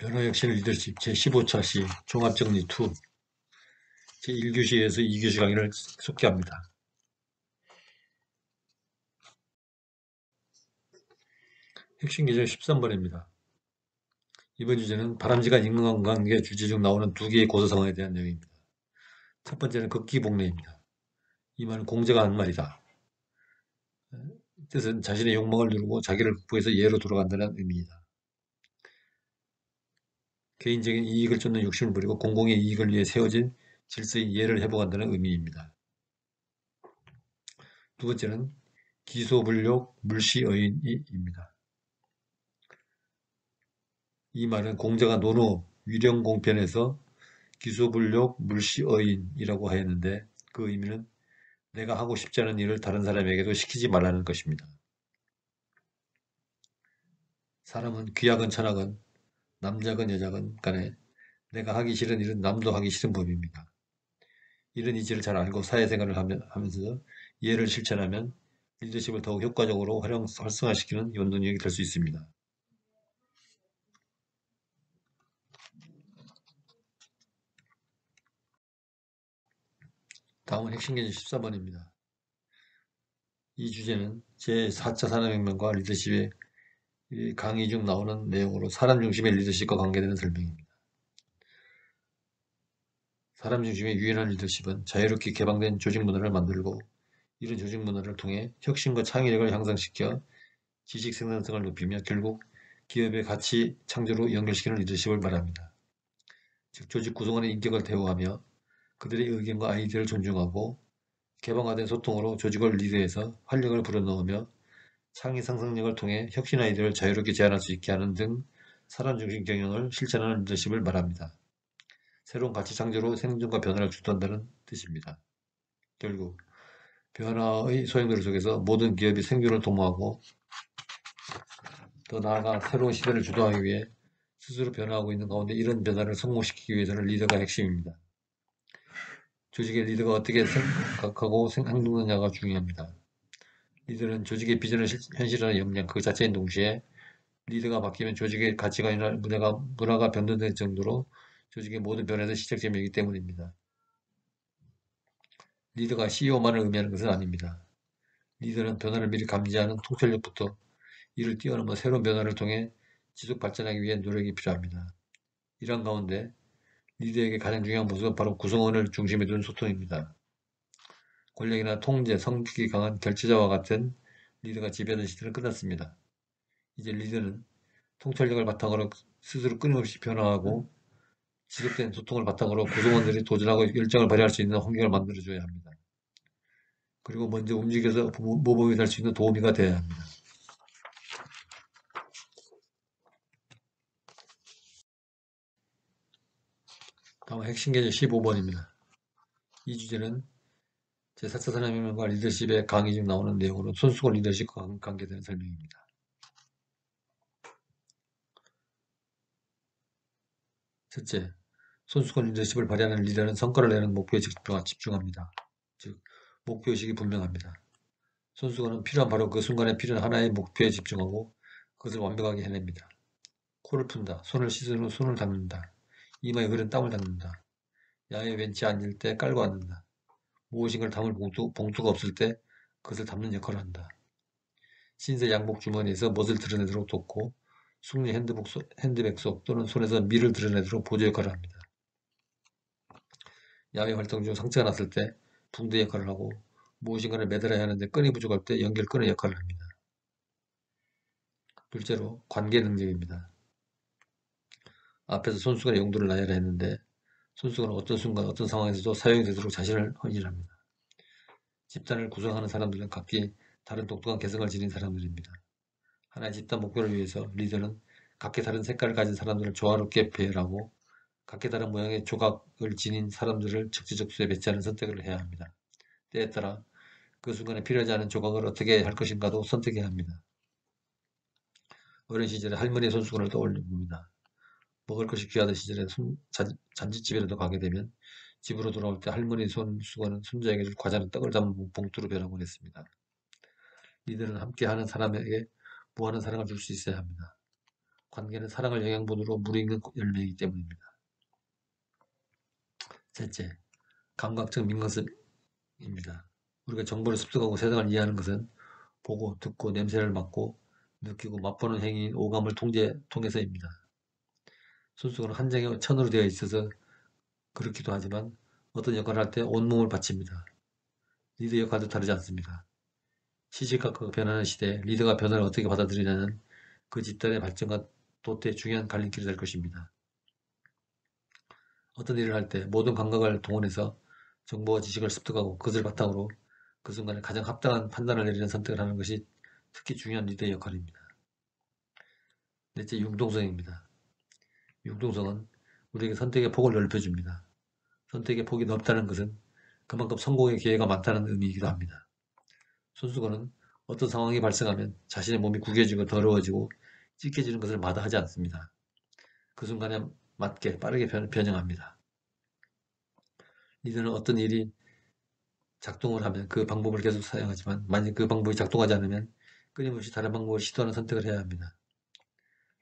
변화혁신 리더십 제15차 시 종합정리 2 제1교시에서 2교시 강의를 속개합니다. 핵심 개정 13번입니다. 이번 주제는 바람직한 인간관계 주제 중 나오는 두 개의 고사 상황에 대한 내용입니다. 첫 번째는 극기복례입니다. 이 말은 공자가 한 말이다. 뜻은 자신의 욕망을 누르고 자기를 극복해서 예로 돌아간다는 의미이다. 개인적인 이익을 쫓는 욕심을 버리고 공공의 이익을 위해 세워진 질서의 예를 회복한다는 의미입니다. 두 번째는 기소불욕 물시어인입니다. 이 말은 공자가 논어 위령공편에서 기소불욕 물시어인이라고 하였는데 그 의미는 내가 하고 싶지 않은 일을 다른 사람에게도 시키지 말라는 것입니다. 사람은 귀하건 천하건 남자건 여자건 간에 내가 하기 싫은 일은 남도 하기 싫은 법입니다. 이런 이치를 잘 알고 사회생활을 하면서 이해를 실천하면 리더십을 더욱 효과적으로 활성화시키는 원동력이 될 수 있습니다. 다음은 핵심계제 14번입니다. 이 주제는 제4차 산업혁명과 리더십의 강의 중 나오는 내용으로 사람 중심의 리더십과 관계되는 설명입니다. 사람 중심의 유연한 리더십은 자유롭게 개방된 조직 문화를 만들고 이런 조직 문화를 통해 혁신과 창의력을 향상시켜 지식 생산성을 높이며 결국 기업의 가치 창조로 연결시키는 리더십을 말합니다. 즉 조직 구성원의 인격을 대우하며 그들의 의견과 아이디어를 존중하고 개방화된 소통으로 조직을 리드해서 활력을 불어넣으며 창의 상상력을 통해 혁신 아이디어를 자유롭게 제안할 수 있게 하는 등 사람 중심 경영을 실천하는 리더십을 말합니다. 새로운 가치 창조로 생존과 변화를 주도한다는 뜻입니다. 결국 변화의 소용돌이 속에서 모든 기업이 생존을 도모하고 더 나아가 새로운 시대를 주도하기 위해 스스로 변화하고 있는 가운데 이런 변화를 성공시키기 위해서는 리더가 핵심입니다. 조직의 리더가 어떻게 생각하고 행동하느냐가 중요합니다. 리더는 조직의 비전을 현실화하는 역량 그 자체인 동시에 리더가 바뀌면 조직의 가치관이나 문화가 변동될 정도로 조직의 모든 변화에서 시작점이기 때문입니다. 리더가 CEO만을 의미하는 것은 아닙니다. 리더는 변화를 미리 감지하는 통찰력부터 이를 뛰어넘어 새로운 변화를 통해 지속 발전하기 위해 노력이 필요합니다. 이런 가운데 리더에게 가장 중요한 모습은 바로 구성원을 중심에 둔 소통입니다. 권력이나 통제, 성격이 강한 결제자와 같은 리더가 지배하던 시대는 끝났습니다. 이제 리더는 통찰력을 바탕으로 스스로 끊임없이 변화하고 지속된 소통을 바탕으로 구성원들이 도전하고 열정을 발휘할 수 있는 환경을 만들어줘야 합니다. 그리고 먼저 움직여서 모범이 될 수 있는 도우미가 되어야 합니다. 다음 핵심 계제 15번입니다. 이 주제는 제4차 산업혁명과 리더십의 강의 중 나오는 내용으로 손수건 리더십과 관계되는 설명입니다. 첫째, 손수건 리더십을 발휘하는 리더는 성과를 내는 목표에 집중합니다. 즉, 목표의식이 분명합니다. 손수건은 필요한 바로 그 순간에 필요한 하나의 목표에 집중하고 그것을 완벽하게 해냅니다. 코를 푼다, 손을 씻은 후 손을 닦는다, 이마에 흐른 땀을 닦는다, 야외 벤치에 앉을 때 깔고 앉는다, 무엇인가를 담을 봉투가 없을 때 그것을 담는 역할을 한다. 신세 양복 주머니에서 멋을 드러내도록 돕고 숙리 핸드백 속 또는 손에서 미를 드러내도록 보조 역할을 합니다. 야외 활동 중 상처가 났을 때 붕대 역할을 하고 무엇인가를 매달아야 하는데 끈이 부족할 때 연결 끈의 역할을 합니다. 둘째로 관계 능력입니다. 앞에서 손수건의 용도를 나열해 했는데 손수건은 어떤 순간 어떤 상황에서도 사용이 되도록 자신을 헌신합니다. 집단을 구성하는 사람들은 각기 다른 독특한 개성을 지닌 사람들입니다. 하나의 집단 목표를 위해서 리더는 각기 다른 색깔을 가진 사람들을 조화롭게 배열하고 각기 다른 모양의 조각을 지닌 사람들을 적재적소에 배치하는 선택을 해야 합니다. 때에 따라 그 순간에 필요하지 않은 조각을 어떻게 할 것인가도 선택해야 합니다. 어린 시절에 할머니의 손수건을 떠올려봅니다. 먹을 것이 귀하던 시절에 잔치집이라도 가게 되면 집으로 돌아올 때 할머니 손수건은 손자에게 줄 과자는 떡을 담은 봉투로 변하곤 했습니다. 리더는 함께하는 사람에게 무한한 사랑을 줄 수 있어야 합니다. 관계는 사랑을 영양분으로 무르익는 열매이기 때문입니다. 셋째, 감각적 민감성입니다. 우리가 정보를 습득하고 세상을 이해하는 것은 보고, 듣고, 냄새를 맡고, 느끼고, 맛보는 행위인 오감을 통해서입니다. 손수건은 한 장의 천으로 되어 있어서 그렇기도 하지만 어떤 역할을 할 때 온몸을 바칩니다. 리더 역할도 다르지 않습니다. 시시각각 변하는 시대에 리더가 변화를 어떻게 받아들이냐는 그 집단의 발전과 도태의 중요한 갈림길이 될 것입니다. 어떤 일을 할 때 모든 감각을 동원해서 정보와 지식을 습득하고 그것을 바탕으로 그 순간에 가장 합당한 판단을 내리는 선택을 하는 것이 특히 중요한 리더의 역할입니다. 넷째, 융통성입니다. 융통성은 우리에게 선택의 폭을 넓혀줍니다. 선택의 폭이 넓다는 것은 그만큼 성공의 기회가 많다는 의미이기도 합니다. 손수건은 어떤 상황이 발생하면 자신의 몸이 구겨지고 더러워지고 찢겨지는 것을 마다하지 않습니다. 그 순간에 맞게 빠르게 변형합니다. 리더는 어떤 일이 작동을 하면 그 방법을 계속 사용하지만 만약 그 방법이 작동하지 않으면 끊임없이 다른 방법을 시도하는 선택을 해야 합니다.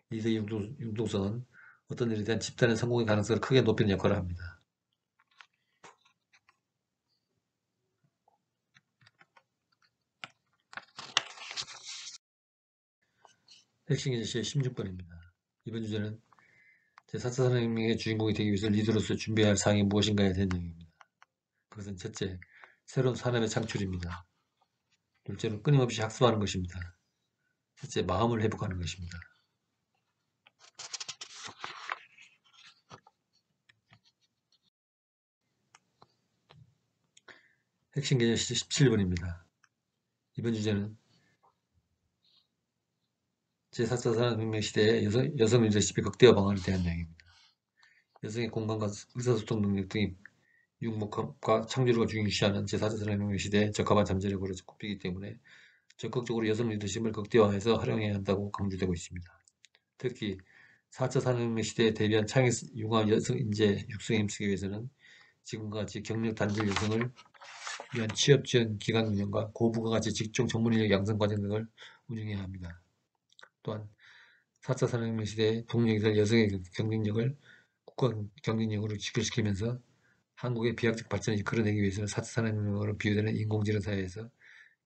리더의 융통성은 어떤 일에 대한 집단의 성공의 가능성을 크게 높이는 역할을 합니다. 핵심 제시의 16번입니다. 이번 주제는 제4차 산업혁명의 주인공이 되기 위해서 리더로서 준비해야 할 사항이 무엇인가에 대한 내용입니다. 그것은 첫째, 새로운 산업의 창출입니다. 둘째로 끊임없이 학습하는 것입니다. 셋째, 마음을 회복하는 것입니다. 핵심 개념 17번입니다. 이번 주제는 제4차 산업혁명 시대의 여성 리더십의 극대화 방안에 대한 내용입니다. 여성의 공감과 의사소통 능력 등이 융목과 창조력을 중요시하는 제4차 산업혁명 시대에 적합한 잠재력으로 꼽히기 때문에 적극적으로 여성 리더십을 극대화해서 활용해야 한다고 강조되고 있습니다. 특히 4차 산업혁명 시대에 대비한 창의 융합 여성 인재 육성에 힘쓰기 위해서는 지금과 같이 경력 단절 여성을 위한 취업 지원 기관 운영과 고부가가치 직종 전문 인력 양성 과정 등을 운영해야 합니다. 또한 4차 산업혁명 시대에 동력이 될 여성의 경쟁력을 국가 경쟁력으로 직결시키면서 한국의 비약적 발전을 이끌어내기 위해서는 4차 산업혁명으로 비유되는 인공지능 사회에서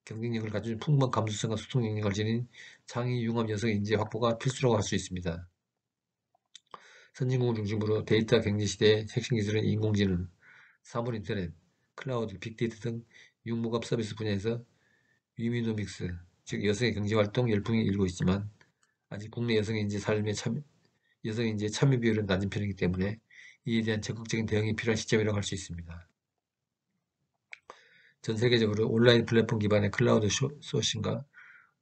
경쟁력을 갖춘 풍부한 감수성과 소통 능력을 지닌 창의 융합 여성 인재 확보가 필수라고 할 수 있습니다. 선진국을 중심으로 데이터 경제 시대의 핵심 기술인 인공지능, 사물 인터넷, 클라우드, 빅데이터 등 융목합 서비스 분야에서 위미노믹스, 즉 여성의 경제활동 열풍이 일고 있지만 아직 국내 여성 인재의 참여 비율은 낮은 편이기 때문에 이에 대한 적극적인 대응이 필요한 시점이라고 할 수 있습니다. 전 세계적으로 온라인 플랫폼 기반의 클라우드 소싱과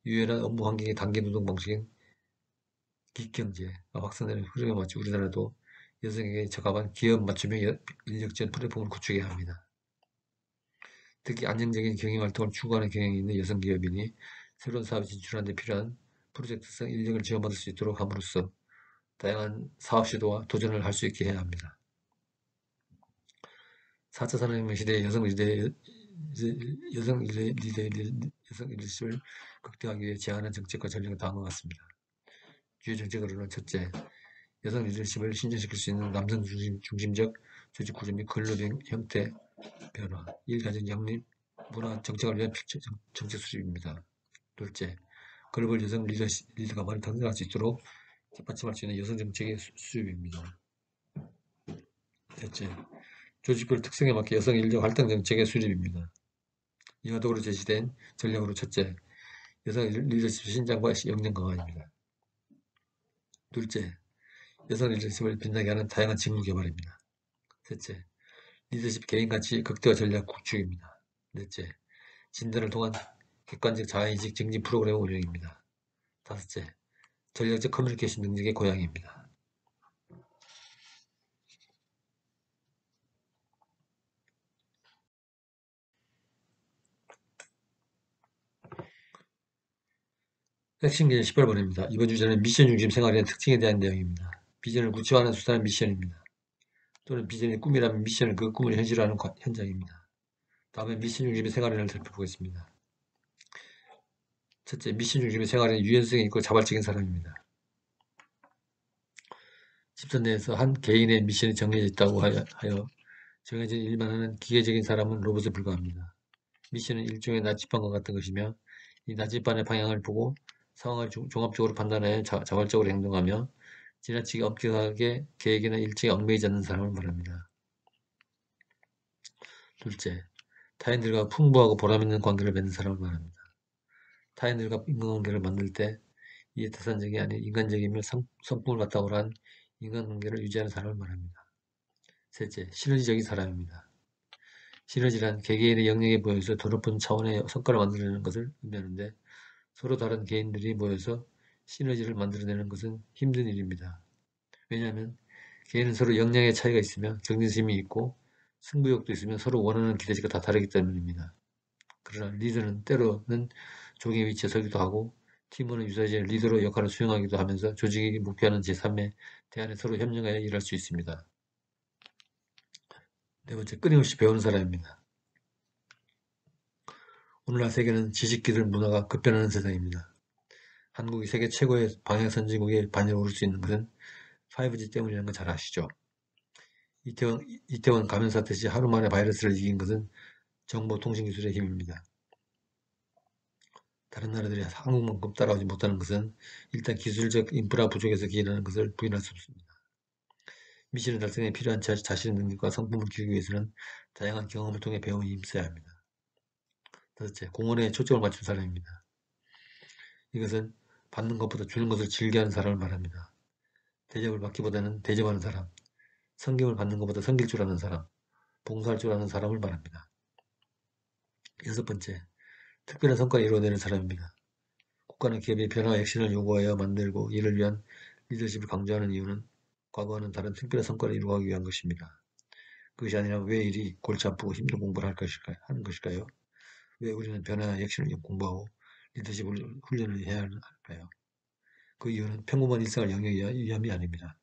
유연한 업무 환경의 단기 노동 방식인 기경제가 확산되는 흐름에 맞춰 우리나라도 여성에게 적합한 기업 맞춤형 인력 지원 플랫폼을 구축해야 합니다. 특히 안정적인 경영활동을 추구하는 경향이 있는 여성 기업인이 새로운 사업에 진출하는 데 필요한 프로젝트성 인력을 지원받을 수 있도록 함으로써 다양한 사업 시도와 도전을 할 수 있게 해야 합니다. 4차 산업혁명 시대의 여성 리더십을 극대화하기 위해 제안한 정책과 전략은 다음과 같습니다. 주요 정책으로는 첫째, 여성 리더십을 신전시킬 수 있는 남성 중심적 조직 구조 및 근로 형태 변화, 일가정 양립 문화 정책을 위한 정책 수립입니다. 둘째, 글로벌 여성 리더가 많이 탄생할 수 있도록 뒷받침할 수 있는 여성 정책의 수립입니다. 셋째, 조직별 특성에 맞게 여성 인력 활동 정책의 수립입니다. 이와 더불어 제시된 전략으로 첫째, 여성 리더십 신장과 역량 강화입니다. 둘째, 여성 리더십을 빛나게 하는 다양한 직무 개발입니다. 셋째, 리더십 개인 가치 극대화 전략 구축입니다. 넷째, 진단을 통한 객관적 자아인식 증진 프로그램 운영입니다. 다섯째, 전략적 커뮤니케이션 능력의 고양입니다. 핵심 기준 18번입니다. 이번 주제는 미션 중심 생활의 특징에 대한 내용입니다. 비전을 구체화하는 수단은 미션입니다. 또는 비전이 꿈이라면 미션은 그 꿈을 현실화하는 현장입니다. 다음에 미션 중심의 생활인을 살펴보겠습니다. 첫째, 미션 중심의 생활인은 유연성이 있고 자발적인 사람입니다. 집단 내에서 한 개인의 미션이 정해져 있다고 하여 정해진 일만 하는 기계적인 사람은 로봇에 불과합니다. 미션은 일종의 나침반과 같은 것이며 이 나침반의 방향을 보고 상황을 종합적으로 판단하여 자발적으로 행동하며 지나치게 엄격하게 계획이나 일정에 얽매이지 않는 사람을 말합니다. 둘째, 타인들과 풍부하고 보람있는 관계를 맺는 사람을 말합니다. 타인들과 인간관계를 만들 때 이에 타산적이 아닌 인간적이며 성품을 바탕으로 한 인간관계를 유지하는 사람을 말합니다. 셋째, 시너지적인 사람입니다. 시너지란 개개인의 영역에 모여서 더 높은 차원의 성과를 만들어내는 것을 의미하는데 서로 다른 개인들이 모여서 시너지를 만들어내는 것은 힘든 일입니다. 왜냐하면 개인은 서로 역량의 차이가 있으며 경쟁심이 있고 승부욕도 있으며 서로 원하는 기대치가 다 다르기 때문입니다. 그러나 리더는 때로는 종의 위치에 서기도 하고 팀원은 유사시 리더로 역할을 수행하기도 하면서 조직이 목표하는 제3의 대안에 서로 협력하여 일할 수 있습니다. 네 번째, 끊임없이 배우는 사람입니다. 오늘날 세계는 지식기술 문화가 급변하는 세상입니다. 한국이 세계 최고의 방향선진국에 반열에 오를 수 있는 것은 5G 때문이라는 걸 잘 아시죠? 이태원 감염 사태 시 하루 만에 바이러스를 이긴 것은 정보통신기술의 힘입니다. 다른 나라들이 한국만큼 따라오지 못하는 것은 일단 기술적 인프라 부족에서 기인하는 것을 부인할 수 없습니다. 미션을 달성에 필요한 자신의 능력과 성품을 키우기 위해서는 다양한 경험을 통해 배움에 힘써야 합니다. 다섯째, 공헌에 초점을 맞춘 사람입니다. 이것은 받는 것보다 주는 것을 즐겨하는 사람을 말합니다. 대접을 받기보다는 대접하는 사람, 섬김을 받는 것보다 섬길 줄 아는 사람, 봉사할 줄 아는 사람을 말합니다. 여섯 번째, 특별한 성과를 이루어내는 사람입니다. 국가는 기업의 변화와 혁신을 요구하여 만들고 이를 위한 리더십을 강조하는 이유는 과거와는 다른 특별한 성과를 이루기 위한 것입니다. 그것이 아니라 왜 이리 골치 아프고 힘든 공부를 하는 것일까요? 왜 우리는 변화와 혁신을 공부하고 리더십 훈련을 해야 할까요? 그 이유는 평범한 일상을 영위하기 위함이 아닙니다.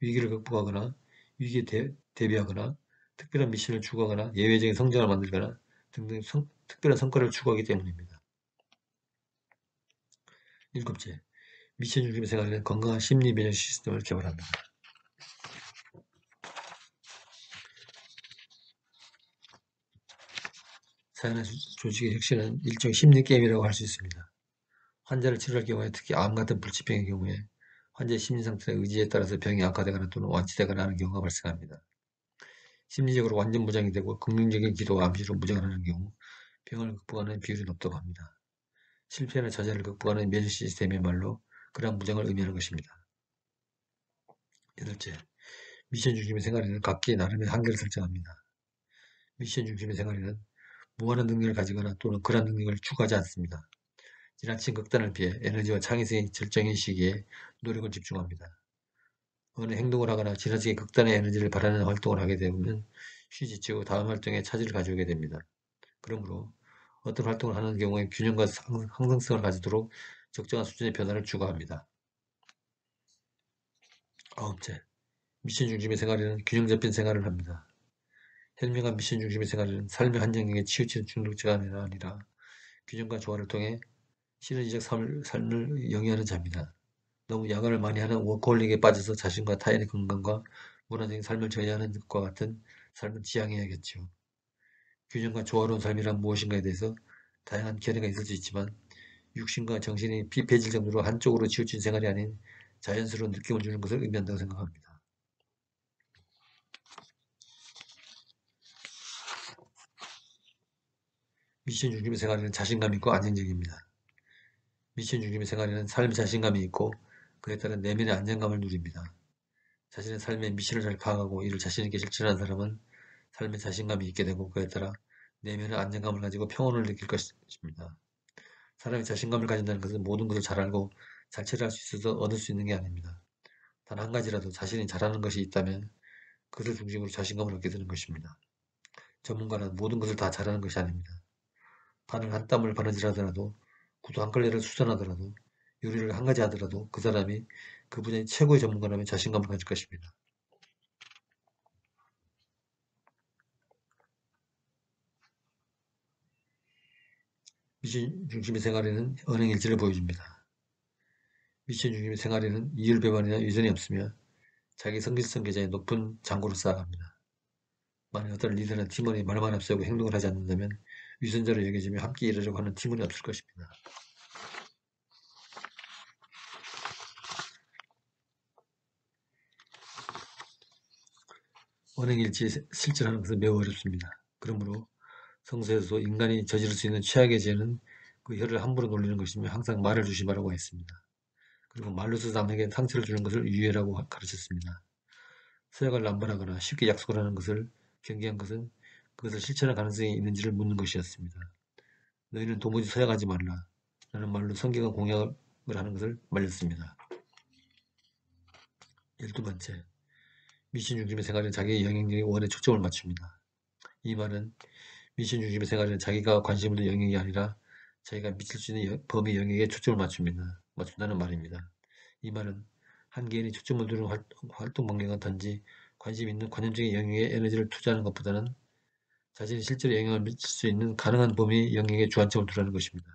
위기를 극복하거나 위기에 대비하거나 특별한 미션을 추구하거나 예외적인 성장을 만들거나 등등 특별한 성과를 추구하기 때문입니다. 일곱째, 미션 중심의 생활에는 건강한 심리 면역 시스템을 개발합니다. 사회나 조직의 혁신은 일종의 심리 게임이라고 할 수 있습니다. 환자를 치료할 경우에 특히 암 같은 불치병의 경우에 환자의 심리 상태나 의지에 따라서 병이 악화되거나 또는 완치되거나 하는 경우가 발생합니다. 심리적으로 완전 무장이 되고 긍정적인 기도와 암시로 무장을 하는 경우 병을 극복하는 비율이 높다고 합니다. 실패나 좌절을 극복하는 면역 시스템의 말로 그러한 무장을 의미하는 것입니다. 여덟째, 미션 중심의 생활에는 각기 나름의 한계를 설정합니다. 미션 중심의 생활에는 무한한 능력을 가지거나 또는 그런 능력을 추구하지 않습니다. 지나친 극단을 피해 에너지와 창의성이 절정인 시기에 노력을 집중합니다. 어느 행동을 하거나 지나치게 극단의 에너지를 바라는 활동을 하게 되면 쉬지치고 다음 활동에 차질을 가져오게 됩니다. 그러므로 어떤 활동을 하는 경우에 균형과 항상성을 가지도록 적정한 수준의 변화를 추구합니다. 아홉째, 미션 중심의 생활에는 균형 잡힌 생활을 합니다. 현명한 미션 중심의 생활은 삶의 한 영역에 치우치는 중독자가 아니라 균형과 조화를 통해 시너지적 삶을 영위하는 자입니다. 너무 야근을 많이 하는 워커홀릭에 빠져서 자신과 타인의 건강과 문화적인 삶을 저해하는 것과 같은 삶은 지양해야겠죠. 균형과 조화로운 삶이란 무엇인가에 대해서 다양한 견해가 있을 수 있지만 육신과 정신이 비폐질 정도로 한쪽으로 치우친 생활이 아닌 자연스러운 느낌을 주는 것을 의미한다고 생각합니다. 미션 중심의 생활에는 자신감 있고 안정적입니다. 미션 중심의 생활에는 삶의 자신감이 있고 그에 따른 내면의 안정감을 누립니다. 자신의 삶의 미션을 잘 파악하고 이를 자신있게 실천하는 사람은 삶의 자신감이 있게 되고 그에 따라 내면의 안정감을 가지고 평온을 느낄 것입니다. 사람이 자신감을 가진다는 것은 모든 것을 잘 알고 잘 처리할 수 있어서 얻을 수 있는 게 아닙니다. 단 한 가지라도 자신이 잘하는 것이 있다면 그것을 중심으로 자신감을 얻게 되는 것입니다. 전문가는 모든 것을 다 잘하는 것이 아닙니다. 바늘 한 땀을 바느질하더라도 구두 한 걸레를 수선하더라도 요리를 한 가지 하더라도 그 사람이 그 분야의 최고의 전문가라면 자신감을 가질 것입니다. 미션 중심의 생활에는 언행일지를 보여줍니다. 미션 중심의 생활에는 이율배반이나 위선이 없으며 자기 성실성 계좌에 높은 잔고를 쌓아갑니다. 만약 어떤 리더나 팀원이 말만 앞세우고 행동을 하지 않는다면 위선자로 여겨지며 함께 일하려고 하는 팀원이 없을 것입니다. 언행일지 실천하는 것은 매우 어렵습니다. 그러므로 성서에서도 인간이 저지를 수 있는 최악의 죄는 그 혀를 함부로 놀리는 것이며 항상 말을 조심하라고 했습니다. 그리고 말로서 남에게 상처를 주는 것을 유예라고 가르쳤습니다. 서약을 남발하거나 쉽게 약속을 하는 것을 경계한 것은 그것을 실천할 가능성이 있는지를 묻는 것이었습니다. 너희는 도무지 서약하지 말라 라는 말로 성경과 공약을 하는 것을 말렸습니다. 12번째, 미션 중심의 생활은 자기의 영향력에 원에 초점을 맞춥니다. 이 말은 미션 중심의 생활은 자기가 관심 있는 영역이 아니라 자기가 미칠 수 있는 범위 영역에 초점을 맞춘다는 말입니다. 이 말은 한 개인이 초점을 두는 활동 방향은 단지 관심 있는 관념적인 영역에 에너지를 투자하는 것보다는 자신이 실제로 영향을 미칠 수 있는 가능한 범위 영역에 주안점을 두라는 것입니다.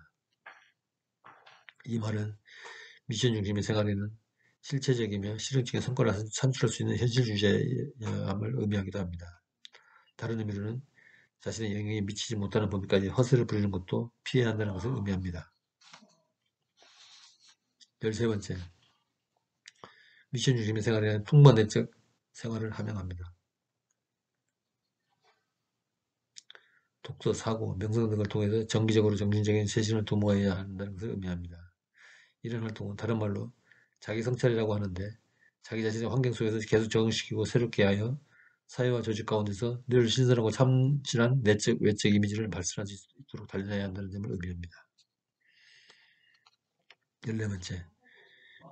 이 말은 미션 중심의 생활에는 실체적이며 실용적인 성과를 산출할 수 있는 현실주의자함을 의미하기도 합니다. 다른 의미로는 자신의 영향에 미치지 못하는 범위까지 허세를 부리는 것도 피해야 한다는 것을 의미합니다. 13번째, 미션 중심의 생활에는 풍부한 내적 생활을 함양합니다. 독서, 사고, 명상 등을 통해서 정기적으로 정신적인 쇄신을 도모해야 한다는 것을 의미합니다. 이런 활동은 다른 말로 자기 성찰이라고 하는데 자기 자신의 환경 속에서 계속 적응시키고 새롭게 하여 사회와 조직 가운데서 늘 신선하고 참신한 내적, 외적 이미지를 발산할 수 있도록 단련해야 한다는 점을 의미합니다. 14번째,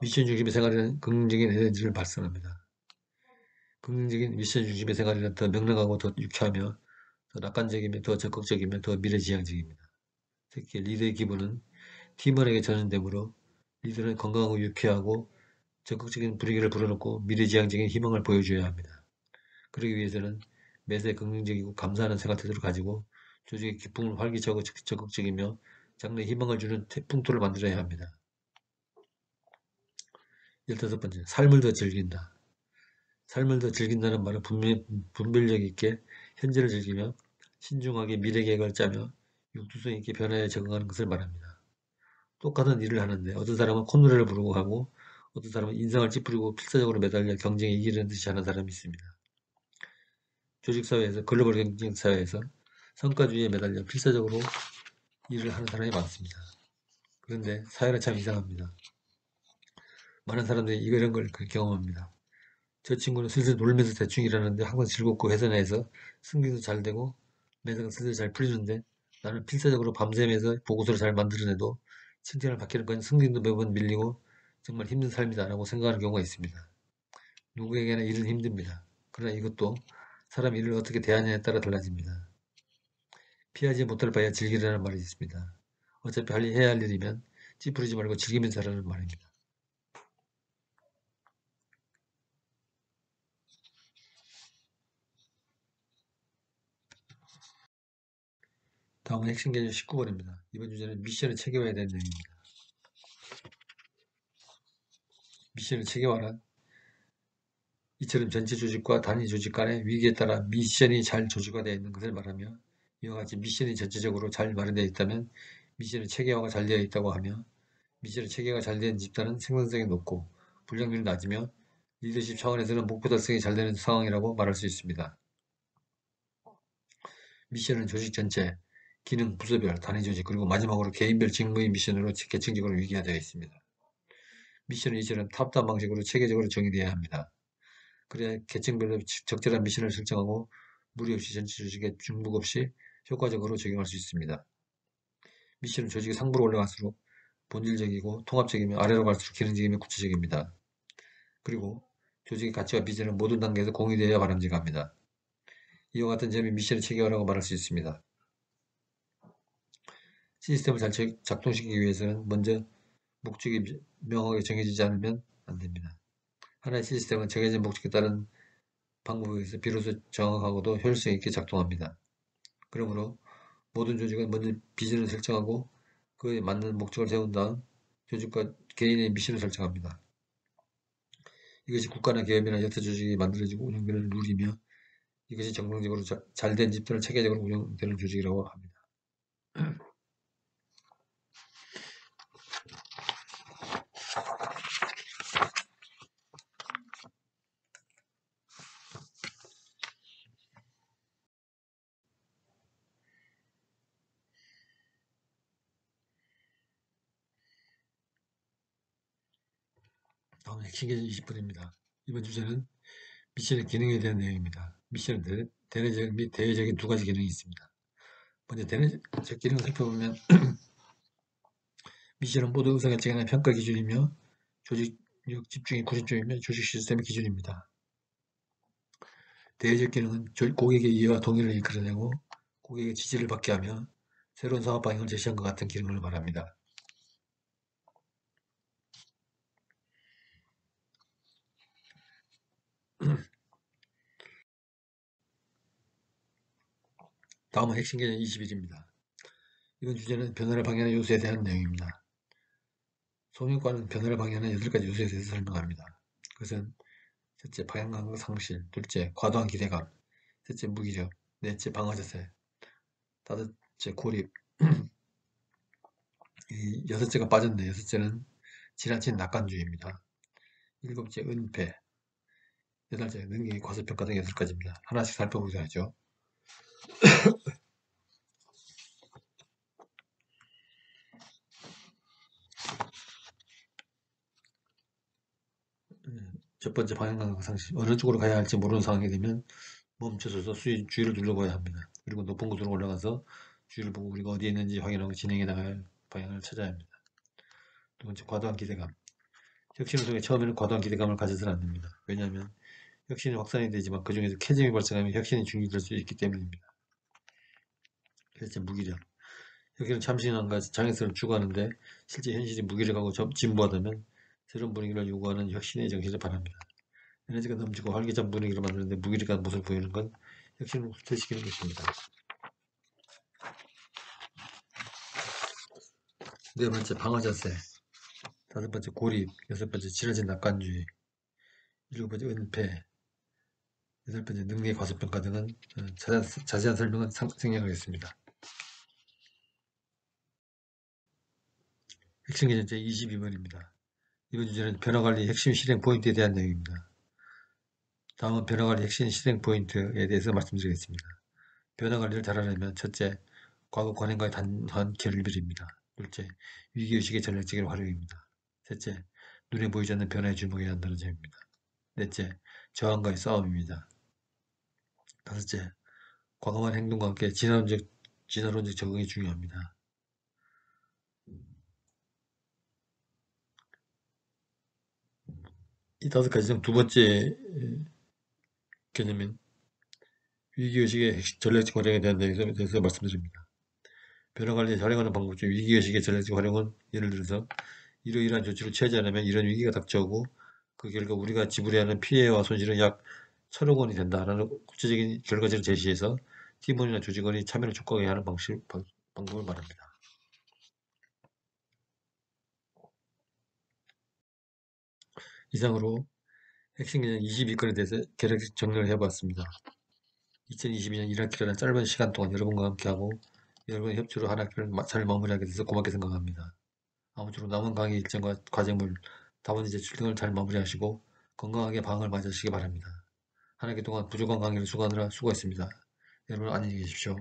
미션 중심의 생활에는 긍정적인 에너지를 발산합니다. 긍정적인 미션 중심의 생활에는 더 명랑하고 더 유쾌하며 더 낙관적이며 더 적극적이며 더 미래지향적입니다. 특히 리더의 기분은 팀원에게 전환되므로 리더는 건강하고 유쾌하고 적극적인 분위기를 불어넣고 미래지향적인 희망을 보여줘야 합니다. 그러기 위해서는 매사에 긍정적이고 감사하는 생활 태도를 가지고 조직의 기쁨을 활기차고 적극적이며 장래에 희망을 주는 풍토를 만들어야 합니다. 15번째, 삶을 더 즐긴다. 삶을 더 즐긴다는 말은 분별력 있게 현재를 즐기며 신중하게 미래 계획을 짜며 융통성 있게 변화에 적응하는 것을 말합니다. 똑같은 일을 하는데 어떤 사람은 콧노래를 부르고 하고 어떤 사람은 인상을 찌푸리고 필사적으로 매달려 경쟁에 이기려는 듯이 하는 사람이 있습니다. 조직사회에서 글로벌 경쟁사회에서 성과주의에 매달려 필사적으로 일을 하는 사람이 많습니다. 그런데 사회는 참 이상합니다. 많은 사람들이 이런 걸 경험합니다. 저 친구는 슬슬 놀면서 대충 일하는데 항상 즐겁고 회사 내에서 승진도 잘 되고 매사가 슬슬 잘 풀리는데 나는 필사적으로 밤새면서 보고서를 잘 만들어내도 칭찬을 받기는 건 승진도 매번 밀리고 정말 힘든 삶이다 라고 생각하는 경우가 있습니다. 누구에게나 일은 힘듭니다. 그러나 이것도 사람 일을 어떻게 대하냐에 따라 달라집니다. 피하지 못할 바에야 즐기라는 말이 있습니다. 어차피 해야 할 일이면 찌푸리지 말고 즐기면서 하라는 말입니다. 다음은 핵심 개념 19번입니다. 이번 주제는 미션을 체계화해야 되는 내용입니다. 미션을 체계화란 이처럼 전체 조직과 단위 조직 간의 위기에 따라 미션이 잘 조직화되어 있는 것을 말하며 이와 같이 미션이 전체적으로 잘 마련되어 있다면 미션의 체계화가 잘 되어 있다고 하며 미션의 체계가 잘 된 집단은 생산성이 높고 불량률이 낮으며 리더십 차원에서는 목표 달성이 잘 되는 상황이라고 말할 수 있습니다. 미션은 조직 전체, 기능, 부서별, 단위 조직, 그리고 마지막으로 개인별 직무의 미션으로 계층적으로 위계화되어 있습니다. 미션은 이처럼 탑다운 방식으로 체계적으로 정의되어야 합니다. 그래야 계층별로 적절한 미션을 설정하고 무리 없이 전체 조직에 중복 없이 효과적으로 적용할 수 있습니다. 미션은 조직이 상부로 올라갈수록 본질적이고 통합적이며 아래로 갈수록 기능적이며 구체적입니다. 그리고 조직의 가치와 비전은 모든 단계에서 공유되어야 바람직합니다. 이와 같은 점이 미션의 체계화라고 말할 수 있습니다. 시스템을 잘 작동시키기 위해서는 먼저 목적이 명확하게 정해지지 않으면 안 됩니다. 하나의 시스템은 정해진 목적에 따른 방법에 의해서 비로소 정확하고도 효율성 있게 작동합니다. 그러므로 모든 조직은 먼저 비전을 설정하고 그에 맞는 목적을 세운 다음 조직과 개인의 미션을 설정합니다. 이것이 국가나 기업이나 여타 조직이 만들어지고 운영되는 룰이며 이것이 정상적으로 잘된 집단을 체계적으로 운영되는 조직이라고 합니다. 다음은 핵심계정 20분입니다. 이번 주제는 미션의 기능에 대한 내용입니다. 미션은 대내적 및 대외적인 두 가지 기능이 있습니다. 먼저 대내적 기능을 살펴보면 미션은 모두 의사결정이나 평가 기준이며 조직력 집중이 90점이며 조직 시스템의 기준입니다. 대외적 기능은 고객의 이해와 동의를 이끌어내고 고객의 지지를 받게 하며 새로운 사업 방향을 제시한 것 같은 기능을 말합니다. 다음은 핵심 개념 21입니다. 이번 주제는 변화를 방해하는 요소에 대한 내용입니다. 성형과는 변화를 방해하는 8가지 요소에 대해서 설명합니다. 그것은 첫째, 방향감각 상실, 둘째, 과도한 기대감, 셋째, 무기력, 넷째, 방어자세, 다섯째, 고립, 이 여섯째가 빠졌네. 여섯째는 지나친 낙관주의입니다. 일곱째, 은폐, 여덟째, 능력의 과소평가 등 8가지입니다. 하나씩 살펴보자 하죠. 첫 번째, 방향감각 상실. 어느 쪽으로 가야 할지 모르는 상황이 되면 멈춰서서 주위를 둘러봐야 합니다. 그리고 높은 곳으로 올라가서 주위를 보고 우리가 어디에 있는지 확인하고 진행해 나갈 방향을 찾아야 합니다. 두 번째, 과도한 기대감. 혁신을 통해 처음에는 과도한 기대감을 가져서는 안 됩니다. 왜냐하면 혁신이 확산이 되지만 그 중에서 캐즘이 발생하면 혁신이 중지될 수 있기 때문입니다. 셋째, 무기력. 혁신은 참신함과 장애성을 추구하는데 실제 현실이 무기력하고 진부하다면 새로운 분위기를 요구하는 혁신의 정신을 바랍니다. 에너지가 넘치고 활기찬 분위기를 만드는데 무기력한 모습을 보이는 건 혁신을 후퇴시키는 것입니다. 네 번째, 방어자세. 다섯 번째, 고립. 여섯 번째, 지나친 낙관주의. 일곱 번째, 은폐. 여덟 번째, 능력의 과소평가 등은 자세한 설명은 생략하겠습니다. 핵심 개념제 22번입니다. 이번 주제는 변화관리 핵심 실행 포인트에 대한 내용입니다. 다음은 변화관리 핵심 실행 포인트에 대해서 말씀드리겠습니다. 변화관리를 잘하려면 첫째, 과거 관행과의 단호한 결별입니다. 둘째, 위기의식의 전략적인 활용입니다. 셋째, 눈에 보이지 않는 변화에 주목해야 한다는 점입니다. 넷째, 저항과의 싸움입니다. 다섯째, 과감한 행동과 함께 진화론적 적응이 중요합니다. 이 5가지 중 두 번째 개념인 위기의식의 전략적 활용에 대한 대해서 말씀드립니다. 변화관리에 활용하는 방법 중 위기의식의 전략적 활용은 예를 들어서 이러이러한 조치를 취하지 않으면 이런 위기가 닥쳐오고 그 결과 우리가 지불해야 하는 피해와 손실은 약 1,000억 원이 된다라는 구체적인 결과지를 제시해서 팀원이나 조직원이 참여를 촉구하게 하는 방법을 말합니다. 이상으로 핵심 개념 22건에 대해서 계략적 정리를 해보았습니다. 2022년 1학기라는 짧은 시간 동안 여러분과 함께하고 여러분의 협조로 한 학기를 잘 마무리하게 돼서 고맙게 생각합니다. 아무쪼록 남은 강의 일정과 과제물, 답안지 제출 등을 잘 마무리하시고 건강하게 방학을 맞이하시기 바랍니다. 한 학기 동안 부족한 강의를 수고하느라 수고했습니다. 여러분 안녕히 계십시오.